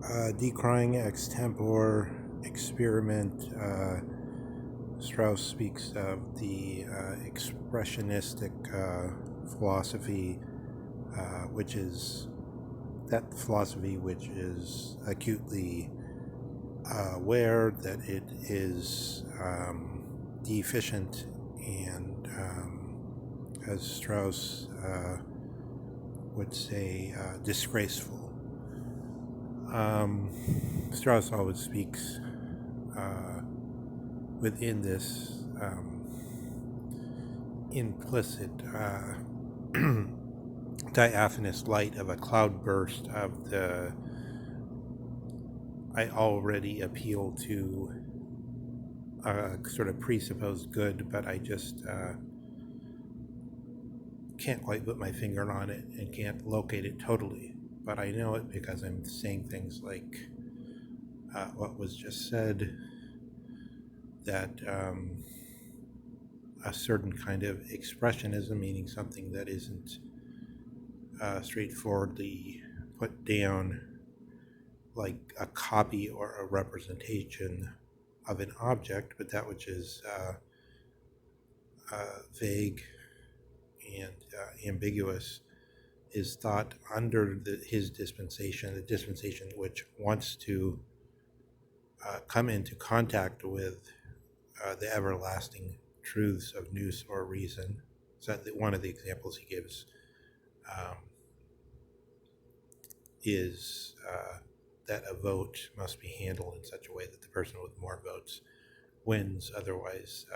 Decrying extempore experiment. Strauss speaks of the expressionistic philosophy, which is that philosophy which is acutely aware that it is deficient and, as Strauss would say, disgraceful. Strauss always speaks within this implicit diaphanous light of a cloudburst of the I already appeal to sort of presupposed good, but I just can't quite put my finger on it and can't locate it totally. But I know it because I'm saying things like what was just said, that a certain kind of expressionism, meaning something that isn't straightforwardly put down like a copy or a representation of an object, but that which is vague and ambiguous, is thought under his dispensation, the dispensation which wants to come into contact with the everlasting truths of nous or reason. So one of the examples he gives is that a vote must be handled in such a way that the person with more votes wins. Otherwise,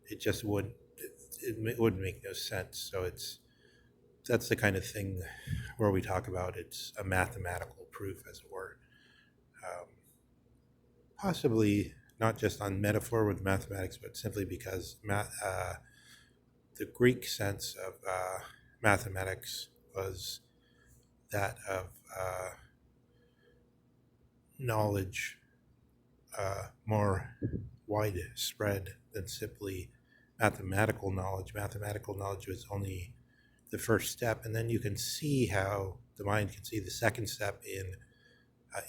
it just wouldn't. It wouldn't make no sense. So that's the kind of thing where we talk about it's a mathematical proof, as it were. Possibly not just on metaphor with mathematics, but simply because the Greek sense of mathematics was that of knowledge more widespread than simply mathematical knowledge. Mathematical knowledge was only the first step, and then you can see how the mind can see the second step in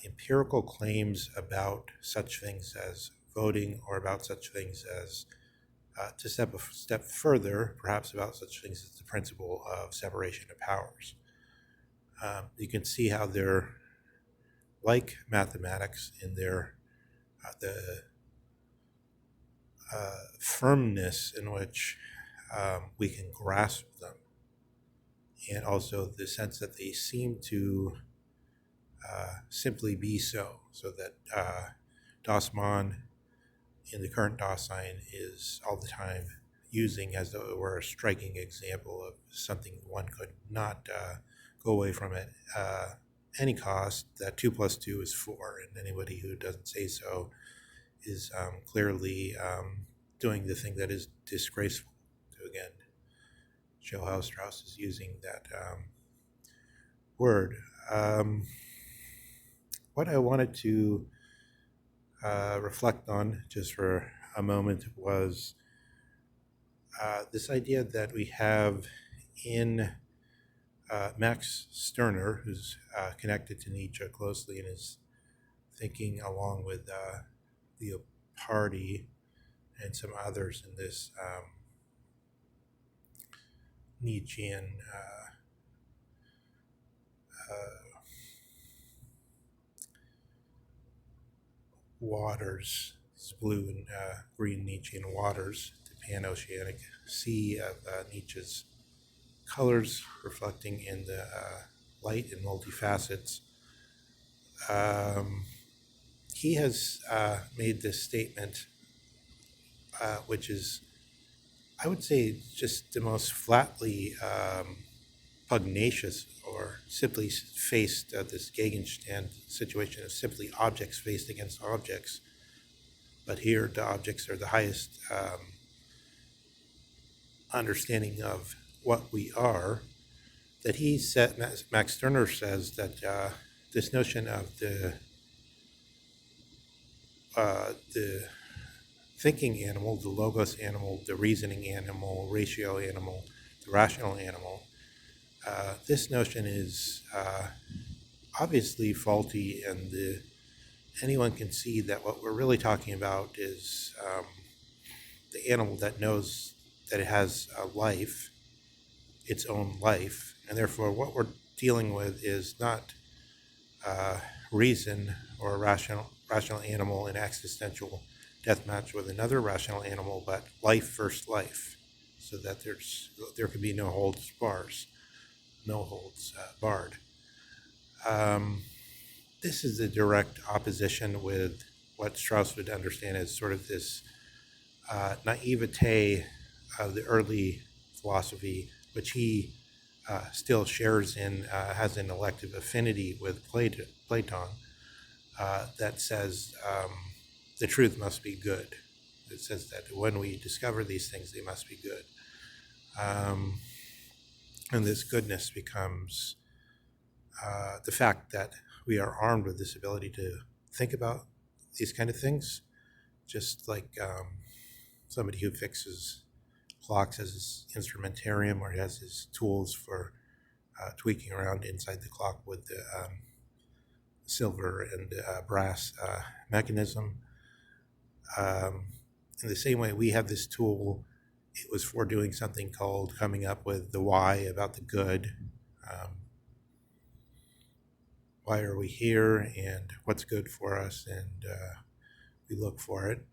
empirical claims about such things as voting, or about such things as, to step a step further, perhaps about such things as the principle of separation of powers. You can see how they're like mathematics in their the firmness in which we can grasp them, and also the sense that they seem to simply be so that Das Mann in the current Dasein is all the time using as though it were a striking example of something one could not go away from at any cost, that 2 plus 2 is 4, and anybody who doesn't say so is clearly doing the thing that is disgraceful. To again show how Strauss is using that word. What I wanted to reflect on just for a moment was this idea that we have in Max Stirner, who's connected to Nietzsche closely and is thinking along with Leopardi and some others in this Nietzschean waters, these blue and green Nietzschean waters, the pan-oceanic sea of Nietzsche's colors reflecting in the light and multifacets. He has made this statement, which is, I would say, just the most flatly pugnacious, or simply faced this Gegenstand situation of simply objects faced against objects. But here the objects are the highest understanding of what we are. That he said, Max Stirner says that this notion of the thinking animal, the logos animal, the reasoning animal, ratio animal, the rational animal, this notion is obviously faulty, and anyone can see that what we're really talking about is the animal that knows that it has a life, its own life, and therefore what we're dealing with is not reason or a rational animal in existential deathmatch with another rational animal, but life versus life, so that there could be no holds bars, no holds barred. This is a direct opposition with what Strauss would understand as sort of this naivete of the early philosophy, which he still shares in, has an elective affinity with Platon, that says the truth must be good. It says that when we discover these things, they must be good. And this goodness becomes the fact that we are armed with this ability to think about these kind of things, just like somebody who fixes clocks has his instrumentarium, or he has his tools for tweaking around inside the clock with the silver and brass mechanism. In the same way, we have this tool. It was for doing something called coming up with the why about the good. Why are we here, and what's good for us, and we look for it.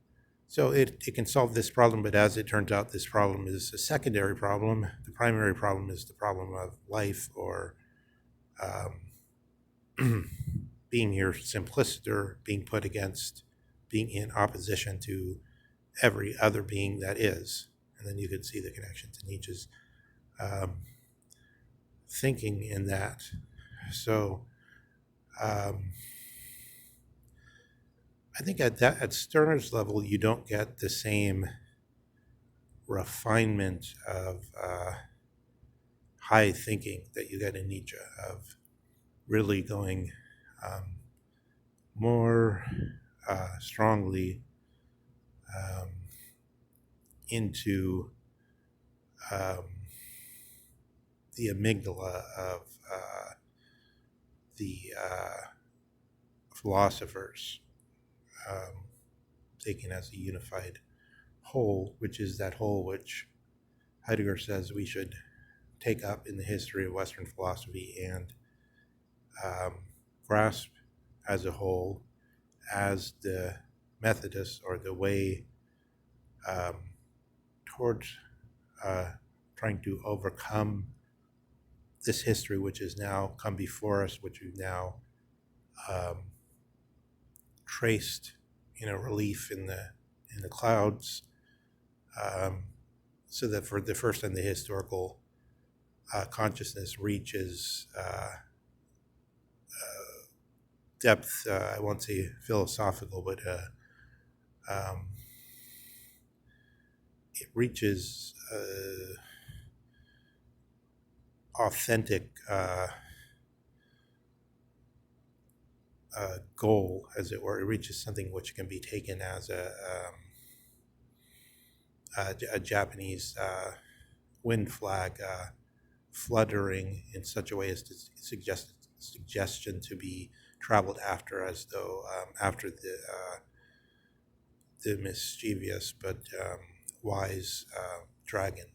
So it can solve this problem, but as it turns out, this problem is a secondary problem. The primary problem is the problem of life, or being here simpliciter, being put against, being in opposition to every other being that is. And then you could see the connection to Nietzsche's thinking in that. So I think at Stirner's level, you don't get the same refinement of high thinking that you get in Nietzsche, of really going more strongly into the amygdala of the philosophers, taken as a unified whole, which is that whole which Heidegger says we should take up in the history of Western philosophy and grasp as a whole, as the Methodist, or the way towards trying to overcome this history which has now come before us, which we've now traced in a relief in the clouds, so that for the first time the historical consciousness reaches depth, I won't say philosophical, but it reaches authentic goal, as it were. It reaches something which can be taken as a Japanese wind flag fluttering in such a way as to suggest suggestion to be traveled after, as though after the mischievous but wise dragon.